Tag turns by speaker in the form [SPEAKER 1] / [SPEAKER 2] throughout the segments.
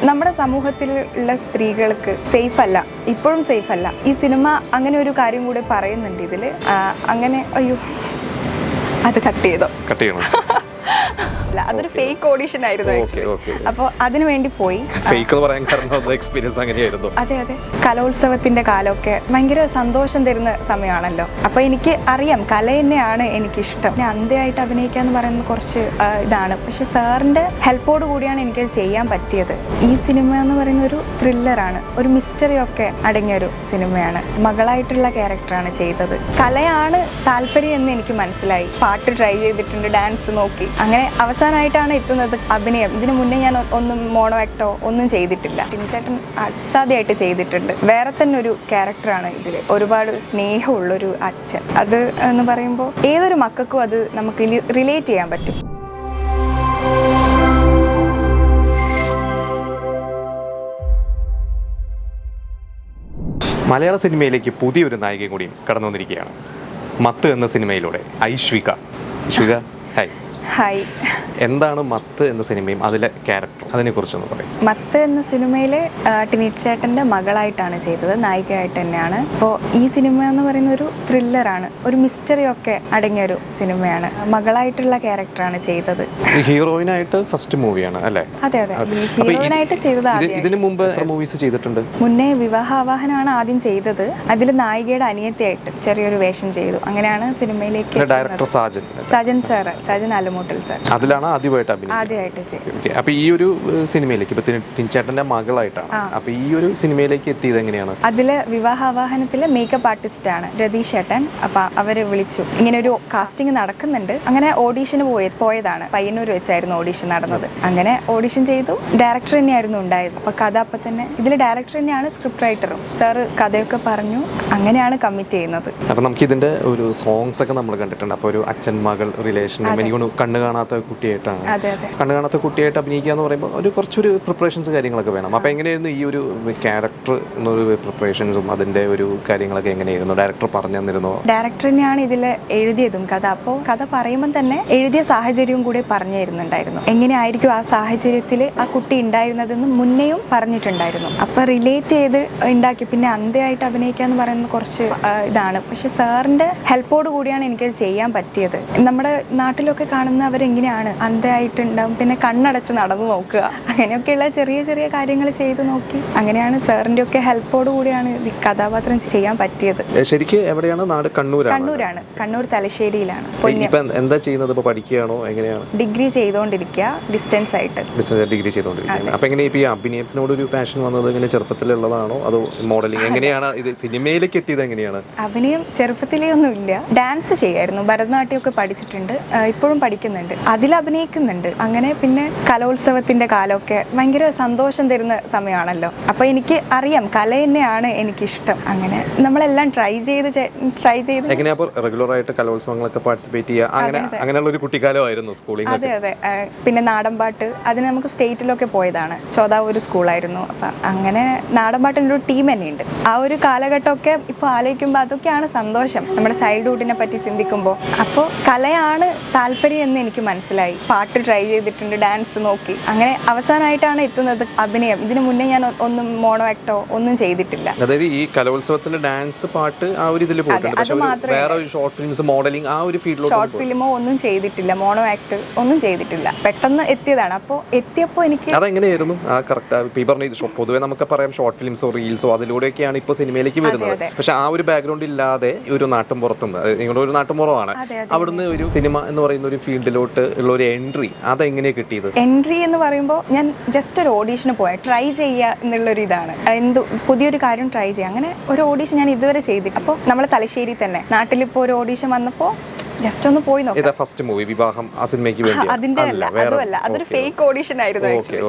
[SPEAKER 1] നമ്മുടെ സമൂഹത്തിലുള്ള സ്ത്രീകൾക്ക് സേഫ് അല്ല, ഇപ്പോഴും സേഫ് അല്ല. ഈ സിനിമ അങ്ങനെ ഒരു കാര്യം കൂടെ പറയുന്നുണ്ട് ഇതിൽ. അങ്ങനെ അയ്യോ അത് കട്ട് ചെയ്യണം. അതൊരു ഫേക്ക് ഓഡിഷൻ ആയിരുന്നു. അപ്പോൾ അതിനു വേണ്ടി പോയി. അതെ അതെ, കലോത്സവത്തിന്റെ കാലമൊക്കെ ഭയങ്കര സന്തോഷം തരുന്ന സമയമാണല്ലോ. അപ്പൊ എനിക്ക് അറിയാം കല തന്നെയാണ് എനിക്കിഷ്ടം. ഞാൻ അന്ധയായിട്ട് അഭിനയിക്കാന്ന് പറയുന്നത് കുറച്ച് ഇതാണ്. പക്ഷെ സാറിന്റെ ഹെൽപ്പോട് കൂടിയാണ് എനിക്കത് ചെയ്യാൻ പറ്റിയത്. ഈ സിനിമ എന്ന് പറയുന്ന ഒരു ത്രില്ലറാണ്, ഒരു മിസ്റ്ററി ഒക്കെ അടങ്ങിയൊരു സിനിമയാണ്. മകളായിട്ടുള്ള ക്യാരക്ടറാണ് ചെയ്തത്. കലയാണ് താല്പര്യം എന്ന് എനിക്ക് മനസ്സിലായി. പാട്ട് ട്രൈ ചെയ്തിട്ടുണ്ട്, ഡാൻസ് നോക്കി, അങ്ങനെ അവസാനമായിട്ടാണ് എത്തുന്നത് അഭിനയം. ഇതിനു മുന്നേ ഞാൻ ഒന്നും മോണോ ആക്ടോ ഒന്നും ചെയ്തിട്ടില്ല. ടിനിച്ചേട്ടൻ അസാധ്യമായിട്ട് ചെയ്തിട്ടുണ്ട്. വേറെ തന്നെ ഒരു ക്യാരക്ടറാണ് ഇതിൽ. ഒരുപാട് സ്നേഹമുള്ളൊരു അച്ഛൻ. അത് എന്ന് പറയുമ്പോൾ ഏതൊരു മക്കൾക്കും അത് നമുക്ക് റിലേറ്റ് ചെയ്യാൻ പറ്റും.
[SPEAKER 2] മലയാള സിനിമയിലേക്ക് പുതിയൊരു നായികയും കൂടിയും കടന്നു വന്നിരിക്കുകയാണ്. മത്ത് എന്ന സിനിമയിലൂടെ ഐശ്വിക. ഹായ്.
[SPEAKER 1] ഹായ്.
[SPEAKER 2] എന്താണ് മത്ത് എന്ന സിനിമയും അതിലെ ക്യാരക്ടറും, അതിനെക്കുറിച്ചൊന്ന് പറയും.
[SPEAKER 1] മത്ത് എന്ന സിനിമയിലെ ടിനിച്ചേട്ടൻ്റെ മകളായിട്ടാണ് ചെയ്തത്, നായികയായിട്ട് തന്നെയാണ്. അപ്പോൾ ഈ സിനിമ എന്ന് പറയുന്ന ഒരു ത്രില്ലറാണ്, ഒരു മിസ്റ്ററി ഒക്കെ അടങ്ങിയൊരു സിനിമയാണ്. മകളായിട്ടുള്ള ക്യാരക്ടറാണ് ചെയ്തത്.
[SPEAKER 2] ഹീറോയിനായിട്ട് ഫസ്റ്റ് മൂവിയാണ് അല്ലേ?
[SPEAKER 1] അതെ അതെ, ഹീറോയിനായിട്ട് ചെയ്തത്.
[SPEAKER 2] ഇതിനു മുമ്പ് മൂവീസ് ചെയ്തിട്ടുണ്ട്.
[SPEAKER 1] മുന്നേ വിവാഹാവാഹനമാണ് ആദ്യം ചെയ്തത്. അതിൽ നായികയുടെ അനിയത്തിയായിട്ട് ചെറിയൊരു വേഷം ചെയ്തു. അങ്ങനെയാണ് സിനിമയിലേക്ക്.
[SPEAKER 2] Director
[SPEAKER 1] Sajan Alamoottal sir.
[SPEAKER 2] അതിലാണ് ആദ്യമായിട്ട്
[SPEAKER 1] ചെയ്തത്.
[SPEAKER 2] അപ്പൊ ഈ ഒരു സിനിമയിലേക്ക് ടിനിച്ചേട്ടന്റെ മകളായിട്ടാണ്. അപ്പൊ ഈ ഒരു സിനിമയിലേക്ക് എത്തിയത് എങ്ങനെയാണ്?
[SPEAKER 1] അതില് വിവാഹാവാഹനത്തിലെ മേക്കപ്പ് ആർട്ടിസ്റ്റ് ആണ് രതീഷ് ചേട്ടൻ. അപ്പൊ അവര് വിളിച്ചു, ഇങ്ങനെ ഒരു കാസ്റ്റിംഗ് നടക്കുന്നുണ്ട്. അങ്ങനെ ഓഡീഷന് പോയതാണ്. പയ്യന്നൂർ വെച്ചായിരുന്നു ഓഡീഷൻ നടന്നത്. അങ്ങനെ ഓഡീഷൻ ചെയ്തു. ഡയറക്ടർ തന്നെയായിരുന്നു ഉണ്ടായത്. അപ്പൊ കഥ അപ്പൊ തന്നെ ഇതിൽ ഡയറക്ടർ തന്നെയാണ് സ്ക്രിപ്റ്റ് റൈറ്ററും. സാറ് കഥയൊക്കെ പറഞ്ഞു. അങ്ങനെയാണ് കമ്മിറ്റ് ചെയ്യുന്നത്.
[SPEAKER 2] അപ്പൊ നമുക്ക് ഇതിന്റെ ഒരു സോങ്സ് ഒക്കെ നമ്മൾ കണ്ടിട്ടുണ്ട്. അപ്പൊ ഒരു അച്ഛൻ മകൾ റിലേഷൻ, കണ്ണു കാണാത്ത കുട്ടിയായിട്ടാണ്. കണ്ണു കാണാത്ത കുട്ടിയായിട്ട് അഭിനയിക്കുക എന്ന് പറയുമ്പോൾ ഒരു കുറച്ചൊരു പ്രിപ്പറേഷൻസ് കാര്യങ്ങളൊക്കെ വേണം. അപ്പൊ എങ്ങനെയായിരുന്നു ഈ ഒരു ക്യാരക്ടർ എന്നൊരു പ്രിപ്പറേഷൻസും അതിന്റെ ഒരു കാര്യങ്ങളൊക്കെ എങ്ങനെയായിരുന്നു? ഡയറക്ടർ പറഞ്ഞു തന്നിരുന്നോ?
[SPEAKER 1] ഡയറക്ടർ തന്നെയാണ് ഇതിൽ എഴുതിയതും കഥ. അപ്പോൾ കഥ പറയുമ്പോൾ തന്നെ എഴുതിയ സാഹചര്യവും കൂടെ പറഞ്ഞു തരുന്നുണ്ടായിരുന്നു. എങ്ങനെയായിരിക്കും ആ സാഹചര്യത്തിൽ ആ കുട്ടി ഉണ്ടായിരുന്നതെന്ന് മുന്നേയും പറഞ്ഞിട്ടുണ്ടായിരുന്നു. അപ്പൊ റിലേറ്റ് ചെയ്ത് ഉണ്ടാക്കി. പിന്നെ അന്ധയായിട്ട് അഭിനയിക്കുക എന്ന് പറയുന്നത് കുറച്ച് ഇതാണ്. പക്ഷെ സാറിന്റെ ഹെൽപ്പോട് കൂടിയാണ് എനിക്കത് ചെയ്യാൻ പറ്റിയത്. നമ്മുടെ നാട്ടിലൊക്കെ കാണുന്നവരെങ്ങനെയാണ് അന്ധയായിട്ടുണ്ടാവും, പിന്നെ കണ്ണടച്ച് നടന്നു നോക്കുക, അങ്ങനെയൊക്കെയുള്ള ചെറിയ ചെറിയ കാര്യങ്ങൾ ചെയ്ത് നോക്കി. അങ്ങനെയാണ് സാറിന്റെ ഒക്കെ ഹെൽപ്പോട് കൂടിയാണ് ഈ കഥാപാത്രം ചെയ്യാൻ പറ്റിയത്.
[SPEAKER 2] ശരിക്കും എവിടെയാണ് നാട്?
[SPEAKER 1] കണ്ണൂരാണ്. കണ്ണൂർ തലശ്ശേരിയിലാണ്.
[SPEAKER 2] എന്താ ചെയ്യുന്നത്? പഠിക്കുകയാണോ? എങ്ങനെയാണ്?
[SPEAKER 1] ഡിഗ്രി ചെയ്തുകൊണ്ടിരിക്കുക, ഡിസ്റ്റൻസ് ആയിട്ട്
[SPEAKER 2] ഡിഗ്രി ചെയ്തുകൊണ്ടിരിക്കുക. അപ്പൊ എങ്ങനെ ഈ അഭിനയത്തിനോട് ഒരു പാഷൻ വന്നത് ഇങ്ങനെ ചെറുപ്പത്തിലുള്ളതാണോ അതോ മോഡലിംഗ് എങ്ങനെയാണ് ഇത് സിനിമയിലേക്ക് എത്തിയത്? എങ്ങനെയാണ്?
[SPEAKER 1] അഭിനയം ചെറുപ്പത്തിലേ ഒന്നുമില്ല. ഡാൻസ് ചെയ്യായിരുന്നു, ഭരതനാട്യം ഒക്കെ പഠിച്ചിട്ടുണ്ട്, ഇപ്പോഴും പഠിക്കുന്നുണ്ട്, അതിൽ അഭിനയിക്കുന്നുണ്ട്. അങ്ങനെ പിന്നെ കലോത്സവത്തിന്റെ കാലമൊക്കെ ഭയങ്കര സന്തോഷം തരുന്ന സമയമാണല്ലോ. അപ്പൊ എനിക്ക് അറിയാം കല തന്നെയാണ് എനിക്കിഷ്ടം. അങ്ങനെ നമ്മളെല്ലാം ട്രൈ ചെയ്ത്
[SPEAKER 2] എങ്ങനെയാ റെഗുലർ ആയിട്ട് കലോത്സവങ്ങളൊക്കെ പാർട്ടിസിപ്പേറ്റ് ചെയ്യുക? അങ്ങനെയുള്ള ഒരു കുട്ടിക്കാലമായിരുന്നു സ്കൂളിൽ?
[SPEAKER 1] അതെ അതെ. പിന്നെ നാടൻപാട്ട്, അതിന് നമുക്ക് സ്റ്റേറ്റിലൊക്കെ പോയതാണ്. ചോദാവൂർ സ്കൂളായിരുന്നു. അപ്പൊ അങ്ങനെ നാടൻപാട്ടിൻ്റെ ഒരു ടീം തന്നെയുണ്ട്. ആ ഒരു കാലഘട്ടമൊക്കെ ഇപ്പൊ ആലോചിക്കുമ്പോൾ അതൊക്കെയാണ് സന്തോഷം, നമ്മുടെ ചൈൽഡ്ഹുഡിനെ പറ്റി ചിന്തിക്കുമ്പോൾ. അപ്പോൾ കലയാണ് താല്പര്യം എന്ന് എനിക്ക് മനസ്സിലായി. പാട്ട് ട്രൈ ചെയ്തിട്ടുണ്ട്, ഡാൻസ് നോക്കി, അങ്ങനെ അവസാനമായിട്ടാണ് എത്തുന്നത് അഭിനയം. ഇതിനു മുന്നേ ഞാൻ ഒന്നും മോണോ ആക്ടോ ഒന്നും ചെയ്തിട്ടില്ല.
[SPEAKER 2] അതായത് ഈ കലോത്സവത്തിന്റെ ഡാൻസ്, പാട്ട് ആ ഒരു ഇതിൽ പോയിട്ടുണ്ട്. വേറെ ഷോർട്ട് ഫിലിംസ്, മോഡലിംഗ് ആ ഒരു ഫീൽഡിലോട്ട്
[SPEAKER 1] ഷോർട്ട് ഫിലിമോ ഒന്നും ചെയ്തിട്ടില്ല, മോണോ ആക്ട് ഒന്നും ചെയ്തിട്ടില്ല. പെട്ടെന്ന് എത്തിയതാണ്. അപ്പോൾ എത്തിയപ്പോൾ എനിക്ക്
[SPEAKER 2] അതെങ്ങനെയായിരുന്നു ആ കറക്റ്റ് ഈ പറഞ്ഞ പൊതുവെ നമുക്ക് പറയാം ഷോർട്ട് ഫിലിംസോ റീൽസോ അതിലൂടെയൊക്കെയാണ് ഇപ്പോൾ സിനിമയിലേക്ക് വരുന്നത്. പക്ഷെ ആ ഒരു ബാക്ക്ഗ്രൗണ്ട് ഇല്ലാതെ ഒരു നാട്ടുമ്പുറത്തും, നിങ്ങളുടെ ഒരു നാട്ടുമ്പുറമാണ്, അവിടുന്ന് ഒരു സിനിമ എന്ന് പറയുന്ന ഒരു ഫീൽഡിലോട്ട് ഉള്ള ഒരു എൻട്രി അതെങ്ങനെയാണ് കിട്ടിയത്?
[SPEAKER 1] എൻട്രി എന്ന് പറയുമ്പോൾ ഞാൻ ജസ്റ്റ് ഒരു ഓഡീഷന് പോയ ട്രൈ ചെയ്യുക എന്നുള്ളൊരു ഇതാണ്. പുതിയൊരു കാര്യം ട്രൈ ചെയ്യുക. അങ്ങനെ ഒരു ഓഡീഷൻ ഞാൻ ഇതുവരെ ചെയ്തിട്ട്. അപ്പോൾ നമ്മൾ തലശ്ശേരി തന്നെ നാട്ടിലിപ്പോൾ ഒരു ഓഡീഷൻ വന്നപ്പോൾ ജസ്റ്റ് ഒന്ന് പോയി നോക്കാം.
[SPEAKER 2] ഫസ്റ്റ് മൂവി വിവാഹം ആ സിനിമയ്ക്ക് വേണ്ടി?
[SPEAKER 1] അതിന്റെ അതുമല്ല, അതൊരു ഫേക്ക് ഓഡീഷൻ ആയിരുന്നു.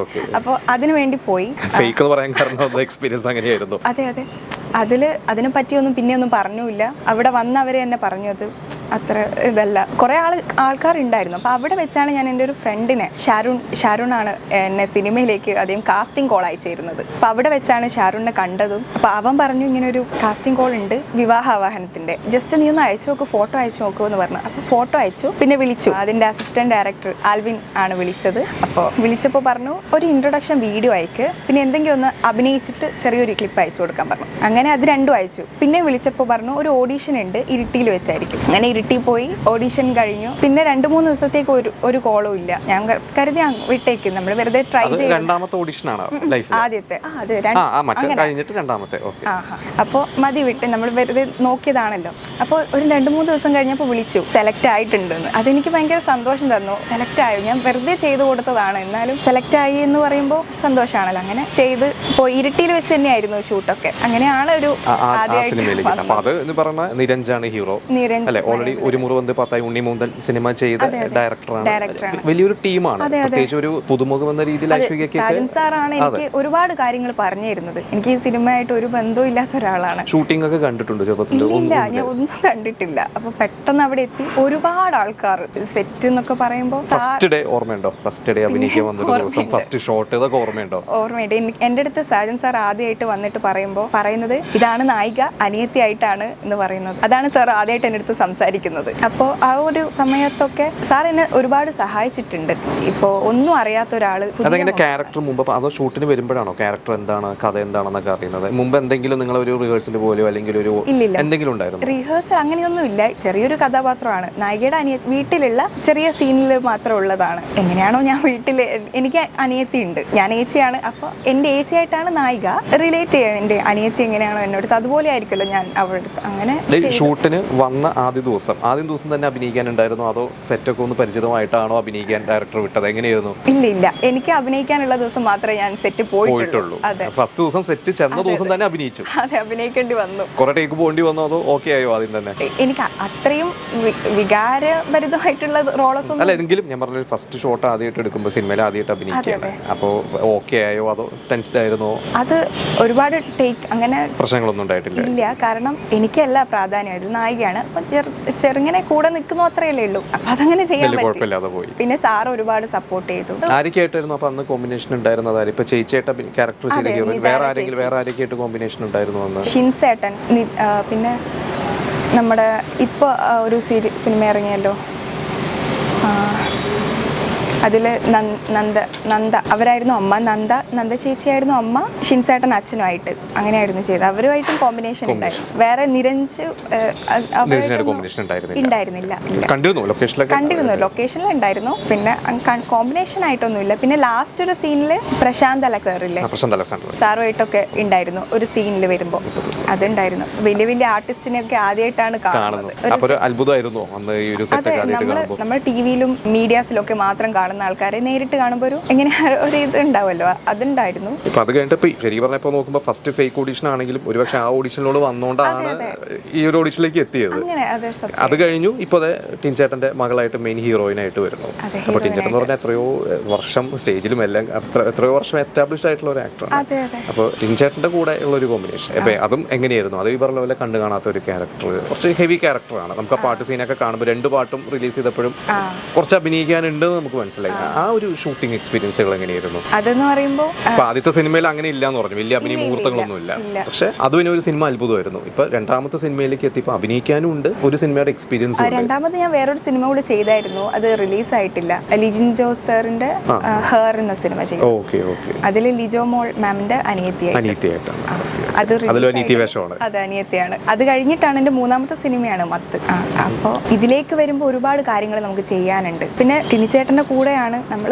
[SPEAKER 1] അപ്പോൾ അതിനു വേണ്ടി പോയി.
[SPEAKER 2] ഫേക്ക് എന്ന് പറയാൻ കാരണം എക്സ്പീരിയൻസ് അങ്ങനെയായിരുന്നു?
[SPEAKER 1] അതെ അതെ. അതിനെ പറ്റിയൊന്നും പിന്നെ ഒന്നും പറഞ്ഞില്ല. അവിടെ വന്നവരെ തന്നെ പറഞ്ഞു അത് അത്ര ഇതല്ല. കുറേ ആൾക്കാരുണ്ടായിരുന്നു. അപ്പോൾ അവിടെ വെച്ചാണ് ഞാൻ എൻ്റെ ഒരു ഫ്രണ്ടിനെ, ഷാരൂണാണ് എന്നെ സിനിമയിലേക്ക് ആദ്യം കാസ്റ്റിംഗ് കോൾ അയച്ചിരുന്നത്. അപ്പോൾ അവിടെ വെച്ചാണ് ഷാരൂണിനെ കണ്ടതും. അപ്പോൾ അവൻ പറഞ്ഞു ഇങ്ങനെ ഒരു കാസ്റ്റിംഗ് കോൾ ഉണ്ട് വിവാഹാവാഹനത്തിൻ്റെ, ജസ്റ്റ് നീ ഒന്ന് അയച്ചു നോക്ക്, ഫോട്ടോ അയച്ചു നോക്കൂ എന്ന് പറഞ്ഞു. അപ്പോൾ ഫോട്ടോ അയച്ചു, പിന്നെ വിളിച്ചു. അതിൻ്റെ അസിസ്റ്റന്റ് ഡയറക്ടർ ആൽവിൻ ആണ് വിളിച്ചത്. അപ്പോൾ വിളിച്ചപ്പോൾ പറഞ്ഞു ഒരു ഇൻട്രൊഡക്ഷൻ വീഡിയോ അയക്ക്, പിന്നെ എന്തെങ്കിലും ഒന്ന് അഭിനയിച്ചിട്ട് ചെറിയൊരു ക്ലിപ്പ് അയച്ചു കൊടുക്കാൻ പറഞ്ഞു. അങ്ങനെ അത് രണ്ടും അയച്ചു. പിന്നെ വിളിച്ചപ്പോൾ പറഞ്ഞു ഒരു ഓഡീഷൻ ഉണ്ട്, ഇരിട്ടിയിൽ വെച്ചായിരിക്കും. അങ്ങനെ ഇരിട്ടി പോയി, ഓഡീഷൻ കഴിഞ്ഞു. പിന്നെ 2-3 ദിവസത്തേക്ക് ഒരു കോളും ഇല്ല. ഞാൻ കരുതി വിട്ടേക്കും, നമ്മൾ വെറുതെ ട്രൈ ചെയ്യും.
[SPEAKER 2] രണ്ടാമത്തെ ഓഡിഷൻ ആണ്
[SPEAKER 1] ആദ്യത്തെ അപ്പോൾ മതി വിട്ട്, നമ്മൾ വെറുതെ നോക്കിയതാണല്ലോ. അപ്പോൾ ഒരു 2-3 ദിവസം കഴിഞ്ഞപ്പോൾ വിളിച്ചു സെലക്ട് ആയിട്ടുണ്ടെന്ന്. അതെനിക്ക് ഭയങ്കര സന്തോഷം തന്നു. സെലക്ട് ആയി, ഞാൻ വെറുതെ ചെയ്തു കൊടുത്തതാണ്, എന്നാലും സെലക്ട് ആയി എന്ന് പറയുമ്പോൾ സന്തോഷമാണല്ലോ. അങ്ങനെ ചെയ്ത് പോയി. ഇരിട്ടിയിൽ വെച്ച് തന്നെയായിരുന്നു ഷൂട്ടൊക്കെ. അങ്ങനെയാണ് ഒരു
[SPEAKER 2] നിരഞ്ജാണ് ഹീറോ. ഓൾറെഡി ഒരു മുറിവന്ത് പത്തായി ഉണ്ണിമൂന്തൻ സിനിമ ചെയ്ത ഡയറക്ടറാണ്. വലിയൊരു ടീമാണ്. പ്രത്യേകിച്ച് ഒരു പുതുമുഖം എന്ന രീതിയിൽ
[SPEAKER 1] സാജൻ സാറാണ് എനിക്ക് ഒരുപാട് കാര്യങ്ങൾ പറഞ്ഞു തരുന്നത്. എനിക്ക് ഈ സിനിമയായിട്ട് ഒരു ബന്ധവും ഇല്ലാത്ത ഒരാളാണ്.
[SPEAKER 2] ഷൂട്ടിംഗ് ഒക്കെ കണ്ടിട്ടുണ്ട് ചെറുപ്പത്തിൽ?
[SPEAKER 1] ഇല്ല, ഞാൻ ഒന്നും കണ്ടിട്ടില്ല. അപ്പൊ പെട്ടെന്ന് അവിടെ എത്തി ഒരുപാട് ആൾക്കാർ. സെറ്റ് എന്നൊക്കെ പറയുമ്പോൾ
[SPEAKER 2] ഫസ്റ്റ് ഡേ ഓർമ്മയുണ്ടോ? ഫസ്റ്റ് ഡേ അഭിനയിക്കാൻ വന്ന ദിവസം ഫസ്റ്റ് ഷോട്ട് ഇതൊക്കെ ഓർമ്മയുണ്ടോ?
[SPEAKER 1] ഓർമ്മയുണ്ട്. എൻ്റെ അടുത്ത് സാജൻ സാർ ആദ്യമായിട്ട് വന്നിട്ട് പറയുന്നത് ഇതാണ് നായിക, അനിയത്തിയായിട്ടാണ് എന്ന് പറയുന്നത്. അതാണ് സാർ ആദ്യമായിട്ട് എൻ്റെ അടുത്ത് സംസാരിക്കുന്നത്. അപ്പോൾ ആ ഒരു സമയത്തൊക്കെ സാർ എന്നെ ഒരുപാട് സഹായിച്ചിട്ടുണ്ട്. ഇപ്പോൾ ഒന്നും അറിയാത്ത ഒരാള്
[SPEAKER 2] അതെങ്ങനെ ക്യാരക്ടർ മുമ്പ് അതോ ഷൂട്ടിന് വരുമ്പോഴാണോ ക്യാരക്ടർ എന്താണ്, കഥ എന്താണെന്നൊക്കെ അറിയുന്നത്? മുമ്പ് എന്തെങ്കിലും നിങ്ങൾ ഒരു റിഹേഴ്സൽ പോലെയോ അല്ലെങ്കിൽ ഒരു എന്തെങ്കിലും ഉണ്ടായിരുന്നു?
[SPEAKER 1] റിഹേഴ്സൽ അങ്ങനെയൊന്നും ഇല്ല. ചെറിയൊരു കഥാപാത്രമാണ്. നായികയുടെ വീട്ടിലുള്ള ചെറിയ സീനിൽ മാത്രം ഉള്ളതാണ്. എങ്ങനെയാണോ ഞാൻ വീട്ടിൽ, എനിക്ക് അനിയത്തി ഉണ്ട്, ഞാൻ ഏച്ചിയാണ്. അപ്പോൾ എൻ്റെ ഏച്ചിയായിട്ടാണ് നായിക. റിലേറ്റ് ചെയ്യാം എൻ്റെ അനിയത്തി എങ്ങനെയാണോ എന്നോട്, അതുപോലെ ആയിരിക്കുമല്ലോ ഞാൻ അവരുടെ അടുത്ത്. അങ്ങനെ
[SPEAKER 2] ഷൂട്ടിന് വന്ന ആദ്യ ദിവസം തന്നെ അഭിനയിക്കാനുണ്ടായിരുന്നോ അതോ സെറ്റൊക്കെ ഒന്ന് പരിചിതമായിട്ടാണോ അഭിനയിക്കാൻ ഡയറക്ടർ വിട്ടത്? എങ്ങനെയായിരുന്നു?
[SPEAKER 1] ഇല്ല, എനിക്ക് അഭിനയിക്കാനുള്ള ദിവസം മാത്രമേ ഞാൻ സെറ്റ് പോയിട്ടുള്ളൂ.
[SPEAKER 2] ഫസ്റ്റ് ദിവസം സെറ്റ് ചെന്ന ദിവസം തന്നെ അഭിനയിച്ചു?
[SPEAKER 1] അതെ, അഭിനയിക്കേണ്ടി വന്നു.
[SPEAKER 2] കുറെ ടേക്ക് പോകേണ്ടി വന്നോ അതോ ഓക്കെ ആയോ ആദ്യം തന്നെ?
[SPEAKER 1] എനിക്ക് അത്രയും വികാരഭരിതമായിട്ടുള്ള റോളൊന്നും
[SPEAKER 2] അല്ല, എങ്കിലും ഞാൻ പറഞ്ഞ ഫസ്റ്റ് ഷോട്ട് ആദ്യമായിട്ട് എടുക്കുമ്പോൾ സിനിമയിൽ ആദ്യമായിട്ട് അഭിനയിക്കുകയാണ്. അപ്പോൾ ഓക്കെ ആയോ അതോ ടെൻസ്ഡ് ആയിരുന്നോ?
[SPEAKER 1] അത് ഒരുപാട് ടേക്ക് അങ്ങനെ
[SPEAKER 2] പ്രശ്നങ്ങളൊന്നും ഉണ്ടായിട്ടില്ല?
[SPEAKER 1] ഇല്ല, കാരണം എനിക്കല്ല പ്രാധാന്യം, ഇത് നായികയാണ്. അപ്പൊ ചെറുങ്ങനെ കൂടെ നിൽക്കുന്നു അത്രയല്ലേ ഉള്ളൂ. അപ്പൊ അതങ്ങനെ ചെയ്യാൻ പറ്റും. പിന്നെ സാർ ഒരുപാട് സപ്പോർട്ട് ചെയ്തു.
[SPEAKER 2] ആരൊക്കെയായിട്ടായിരുന്നു അപ്പൊ അന്ന് കോമ്പിനേഷൻ ഉണ്ടായിരുന്നത്? ഇപ്പൊ ചേച്ചിയായിട്ട് ക്യാരക്ടർ ചെയ്ത ഹീറോയിൻ വേറെ ആരൊക്കെയായിട്ട് കോമ്പിനേഷൻ ഉണ്ടായിരുന്നു അന്ന്?
[SPEAKER 1] ഷിൻസേട്ടൻ, പിന്നെ നമ്മുടെ ഇപ്പൊ ഒരു സിനിമ ഇറങ്ങിയല്ലോ, അതിൽ നന്ദ അവരായിരുന്നു അമ്മ, നന്ദ ചേച്ചിയായിരുന്നു അമ്മ, ഷിൻസേട്ടൻ അച്ഛനുമായിട്ട് അങ്ങനെയായിരുന്നു ചെയ്തത്. അവരുമായിട്ടും കോമ്പിനേഷൻ ഉണ്ടായിരുന്നു. വേറെ ഉണ്ടായിരുന്നില്ല. കണ്ടിരുന്നു, ലൊക്കേഷനിൽ ഉണ്ടായിരുന്നു. പിന്നെ കോമ്പിനേഷൻ ആയിട്ടൊന്നുമില്ല. പിന്നെ ലാസ്റ്റ് ഒരു സീനില് പ്രശാന്ത് അലക്സാറില്ലേ, സാറുമായിട്ടൊക്കെ ഉണ്ടായിരുന്നു ഒരു സീനിൽ വരുമ്പോൾ. അതുണ്ടായിരുന്നു. വലിയ ആർട്ടിസ്റ്റിനെയൊക്കെ ആദ്യമായിട്ടാണ് കാണുന്നത്. നമ്മൾ ടിവിയിലും മീഡിയാസിലൊക്കെ മാത്രം കാണുന്ന ആൾക്കാരെ നേരിട്ട് കാണുമ്പോൾ ഒരു ഇത് ഉണ്ടാവുമല്ലോ, അതുണ്ടായിരുന്നു.
[SPEAKER 2] അത് കഴിഞ്ഞിട്ട് ശരി പറഞ്ഞപ്പോ നോക്കുമ്പോൾ ഫസ്റ്റ് ഫേക്ക് ഓഡിഷൻ ആണെങ്കിലും ഒരുപക്ഷെ ആ ഓഡിഷനിലോട് വന്നോണ്ടാണ് ഈ ഒരു ഓഡിഷനിലേക്ക് എത്തിയത്. അത് കഴിഞ്ഞു ഇപ്പൊ ടിൻചേട്ടന്റെ മകളായിട്ട് മെയിൻ ഹീറോയിനായിട്ട് വരുന്നു. അപ്പൊ ടിൻചേട്ടൻ എന്ന് പറഞ്ഞാൽ എത്രയോ വർഷം സ്റ്റേജിലും എല്ലാം എത്രയോ വർഷം എസ്റ്റാബ്ലിഷ്ഡ് ആയിട്ടുള്ള ഒരു ആക്ടറാണ്. അപ്പൊ ടിൻചേട്ടന്റെ കൂടെ ഉള്ള ഒരു കോമ്പിനേഷൻ അപ്പൊ അതും എങ്ങനെയായിരുന്നു? അത് ഈ പറഞ്ഞ പോലെ കണ്ടു കാണാത്ത ഒരു ക്യാരക്ടർ, കുറച്ച് ഹെവി ക്യാരക്ടറാണ്. നമുക്ക് ആ പാട്ട് സീനൊക്കെ കാണുമ്പോൾ 2 പാട്ടും റിലീസ് ചെയ്തപ്പോഴും കുറച്ച് അഭിനയിക്കാനുണ്ട് നമുക്ക് മനസ്സിലായി. ആ ഒരു ഷൂട്ടിംഗ് എക്സ്പീരിയൻസുകൾ എങ്ങനെയായിരുന്നു?
[SPEAKER 1] അതെന്ന് പറയുമ്പോൾ
[SPEAKER 2] ആദ്യത്തെ സിനിമയിൽ അങ്ങനെ ഇല്ലാന്ന് പറഞ്ഞു, വലിയ അഭിനയ മുഹൂർത്തങ്ങളൊന്നും ഇല്ല. പക്ഷെ അതും ഒരു സിനിമ അത്ഭുതമായിരുന്നു. ഇപ്പൊ രണ്ടാമത്തെ സിനിമയിലേക്ക് എത്തിയപ്പോൾ അഭിനയിക്കാനും ഉണ്ട്, ഒരു സിനിമയുടെ എക്സ്പീരിയൻസ്.
[SPEAKER 1] രണ്ടാമത് ഞാൻ വേറൊരു സിനിമ കൂടി ചെയ്തായിരുന്നു, അത് റിലീസ് ആയിട്ടില്ല. ലിജിൻ ജോസ് സാറിന്റെ ഹെയർ എന്ന സിനിമ ചെയ്തു. അതിൽ ലിജോ മോൾ മാമിന്റെ അനിയത്തിയായിട്ടാണ്. അത് അനിയത്തിയാണ്. അത് കഴിഞ്ഞിട്ടാണ് എന്റെ 3ാമത്തെ സിനിമയാണ് മത്ത്. അപ്പോൾ ഇതിലേക്ക് വരുമ്പോൾ ഒരുപാട് കാര്യങ്ങൾ നമുക്ക് ചെയ്യാനുണ്ട്. പിന്നെ ടിനിച്ചേട്ടന്റെ കൂടെയാണ് നമ്മൾ.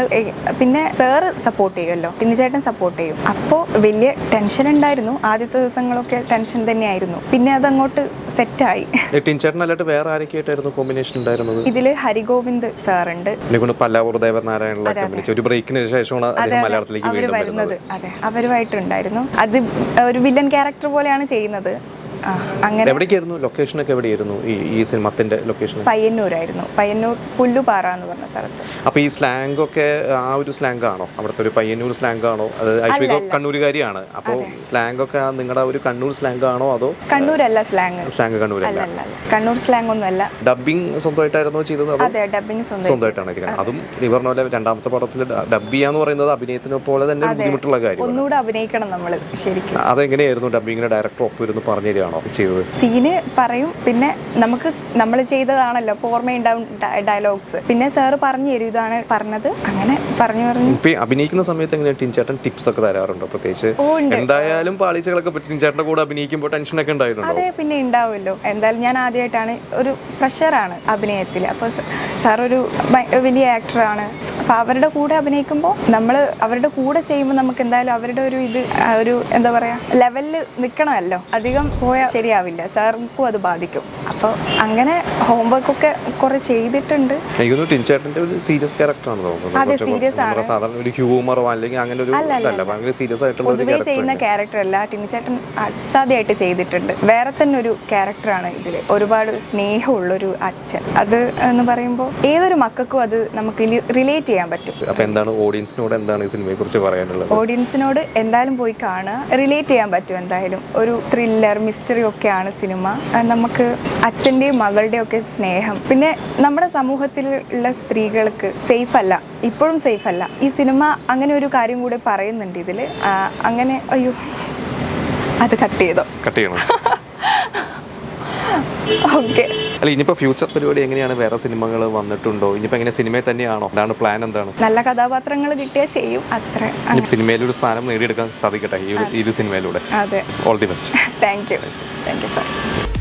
[SPEAKER 1] പിന്നെ സാറ് സപ്പോർട്ട് ചെയ്യുമല്ലോ, ടിനിച്ചേട്ടൻ സപ്പോർട്ട് ചെയ്യും. അപ്പോൾ വലിയ ടെൻഷൻ ഉണ്ടായിരുന്നു. ആദ്യത്തെ ദിവസങ്ങളൊക്കെ ടെൻഷൻ തന്നെയായിരുന്നു. പിന്നെ അതങ്ങോട്ട് സെറ്റായി.
[SPEAKER 2] ടിനിച്ചേട്ടനല്ലാണ്ട് വേറെ ആരൊക്കെയായിട്ടായിരുന്നു കോമ്പിനേഷൻ ഉണ്ടായിരുന്നത്?
[SPEAKER 1] ഇതില് ഹരിഗോവിന്ദ് സാറുണ്ട്,
[SPEAKER 2] ഒരു ബ്രേക്കിന് ശേഷമാണ് മലയാളത്തിലേക്ക്
[SPEAKER 1] വരുന്നത്. അതെ, അവരുമായിട്ടുണ്ടായിരുന്നു. അത് ഒരു വില്ലൻ ക്യാരക്ടർ പോലെയാണ് ചെയ്യുന്നത്. അങ്ങനെ
[SPEAKER 2] എവിടേക്കായിരുന്നു ലൊക്കേഷനൊക്കെ എവിടെയായിരുന്നു ഈ സിനിമത്തിന്റെ ലൊക്കേഷൻ?
[SPEAKER 1] പയ്യന്നൂരായിരുന്നു. പയ്യന്നൂർ പുല്ലുപാറ എന്ന് പറഞ്ഞ സ്ഥലത്ത്.
[SPEAKER 2] അപ്പൊ ഈ സ്ലാങ് ഒക്കെ ആ ഒരു സ്ലാങ് ആണോ? അവിടുത്തെ ഒരു പയ്യന്നൂർ സ്ലാങ് ആണോ? അത് ഐശ്വര്യ കണ്ണൂരുകാരിയാണ്. അപ്പോൾ സ്ലാങ് ഒക്കെ നിങ്ങളുടെ ഒരു കണ്ണൂർ സ്ലാങ് ആണോ അതോ?
[SPEAKER 1] കണ്ണൂരല്ല സ്ലാങ്.
[SPEAKER 2] കണ്ണൂരല്ല.
[SPEAKER 1] കണ്ണൂർ സ്ലാങ് ഒന്നും അല്ല.
[SPEAKER 2] ഡബിങ് സ്വന്തമായിട്ടായിരുന്നോ ചെയ്തത്?
[SPEAKER 1] അതെ, ഡബിങ്
[SPEAKER 2] സ്വന്തമായിട്ടാണ് ചെയ്യുന്നത്. അതും ഈ പറഞ്ഞ പോലെ രണ്ടാമത്തെ പടത്തിൽ ഡബ് ചെയ്യാന്ന് പറയുന്നത് അഭിനയത്തിനെ പോലെ തന്നെ ബുദ്ധിമുട്ടുള്ള കാര്യം.
[SPEAKER 1] ഒന്നുകൂടെ അഭിനയിക്കണം നമ്മള് ശരിക്കും.
[SPEAKER 2] അതെങ്ങനെയായിരുന്നു ഡബിങ്ങിന്റെ ഡയറക്ടർ ഒപ്പം ഇരുന്ന് പറഞ്ഞു തരികയാണോ ചെയ്തത്?
[SPEAKER 1] സീന് പറയും, പിന്നെ നമ്മൾ ചെയ്തതാണല്ലോ, ഓർമ്മയുണ്ടാവും ഡയലോഗ്സ്, പിന്നെ സാറ് പറഞ്ഞു തരും ഇതാണ് പറഞ്ഞത്, അങ്ങനെ പറഞ്ഞു.
[SPEAKER 2] ഇപ്പൊ അഭിനയിക്കുന്ന സമയത്ത് എങ്ങനെയാണ് ടിൻചേട്ടൻ ടിപ്സ് ഒക്കെ തരാറുണ്ടോ? പ്രത്യേകിച്ച് എന്തായാലും പാളിച്ചകളൊക്കെ ടിൻചേട്ടന്റെ കൂടെ അഭിനയിക്കുമ്പോൾ ടെൻഷനൊക്കെ ഉണ്ടായിട്ടുണ്ടോ?
[SPEAKER 1] അതെ, പിന്നെ ഉണ്ടാവുമല്ലോ. എന്തായാലും ഞാൻ ആദ്യമായിട്ടാണ്, ഒരു ഫ്രഷറാണ് അഭിനയത്തിൽ. അപ്പോൾ സാർ ഒരു വലിയ ആക്ടറാണ്. അപ്പോൾ അവരുടെ കൂടെ അഭിനയിക്കുമ്പോൾ നമ്മൾ അവരുടെ കൂടെ ചെയ്യുമ്പോൾ നമുക്ക് എന്തായാലും അവരുടെ ഒരു എന്താ പറയുക ലെവലിൽ നിൽക്കണമല്ലോ. അധികം പോയാൽ ശരിയാവില്ല, സാർക്കും അത് ബാധിക്കും. അപ്പോൾ അങ്ങനെ ഹോംവർക്കൊക്കെ കുറെ ചെയ്തിട്ടുണ്ട്.
[SPEAKER 2] ടിൻചേട്ടന്റെ ഒരു സീരിയസ് ക്യാരക്ടറാണ് തോന്നുന്നത്.
[SPEAKER 1] അതെ, സീരിയസ് ആണ്.
[SPEAKER 2] സാധാരണ ഒരു ഹ്യൂമറോ അല്ലെങ്കിൽ അങ്ങനെ ഒരു ഭയങ്കര സീരിയസ് ആയിട്ടുള്ള
[SPEAKER 1] പൊതുവേ ചെയ്യുന്ന ക്യാരക്ടർ അല്ല. ടിൻചേട്ടൻ അസാധ്യമായിട്ട് ചെയ്തിട്ടുണ്ട്. വേറെ തന്നെ ഒരു ക്യാരക്ടറാണ് ഇതിൽ. ഒരുപാട് സ്നേഹമുള്ളൊരു അച്ഛൻ. അത് എന്ന് പറയുമ്പോൾ ഏതൊരു മക്കൾക്കും അത് നമുക്ക് റിലേറ്റ് ചെയ്യാൻ പറ്റും.
[SPEAKER 2] അപ്പൊ എന്താണ് ഓഡിയൻസിനോട് എന്താണ് ഈ സിനിമയെ കുറിച്ച് പറയാനുള്ളത്?
[SPEAKER 1] ഓഡിയൻസിനോട് എന്തായാലും പോയി കാണുക, റിലേറ്റ് ചെയ്യാൻ പറ്റും. എന്തായാലും ഒരു ത്രില്ലർ മിസ്റ്ററി ഒക്കെയാണ് സിനിമ. നമുക്ക് അച്ഛൻ്റെയും മകളുടെയും ഒക്കെ സ്നേഹം, പിന്നെ നമ്മുടെ സമൂഹത്തിലുള്ള സ്ത്രീകൾക്ക് സേഫ് അല്ല, ഇപ്പോഴും സേഫ് അല്ല. ഈ സിനിമ അങ്ങനെ ഒരു കാര്യം കൂടെ പറയുന്നുണ്ട് ഇതിൽ. അങ്ങനെ അത് കട്ട് ചെയ്യണം. ഓക്കെ.
[SPEAKER 2] അല്ല, ഇനിയിപ്പോ ഫ്യൂച്ചർ പരിപാടി എങ്ങനെയാണ്? വേറെ സിനിമകൾ വന്നിട്ടുണ്ടോ? ഇനിയിപ്പോ എങ്ങനെ സിനിമയിൽ തന്നെയാണോ? എന്താണ് പ്ലാൻ? എന്താണ്?
[SPEAKER 1] നല്ല കഥാപാത്രങ്ങൾ കിട്ടിയാൽ ചെയ്യും, അത്ര.
[SPEAKER 2] സിനിമയിലൊരു സ്ഥാനം നേടിയെടുക്കാൻ സാധിക്കട്ടെ ഈ ഒരു സിനിമയിലൂടെ.
[SPEAKER 1] അതെ,
[SPEAKER 2] all the best.
[SPEAKER 1] Thank you so much.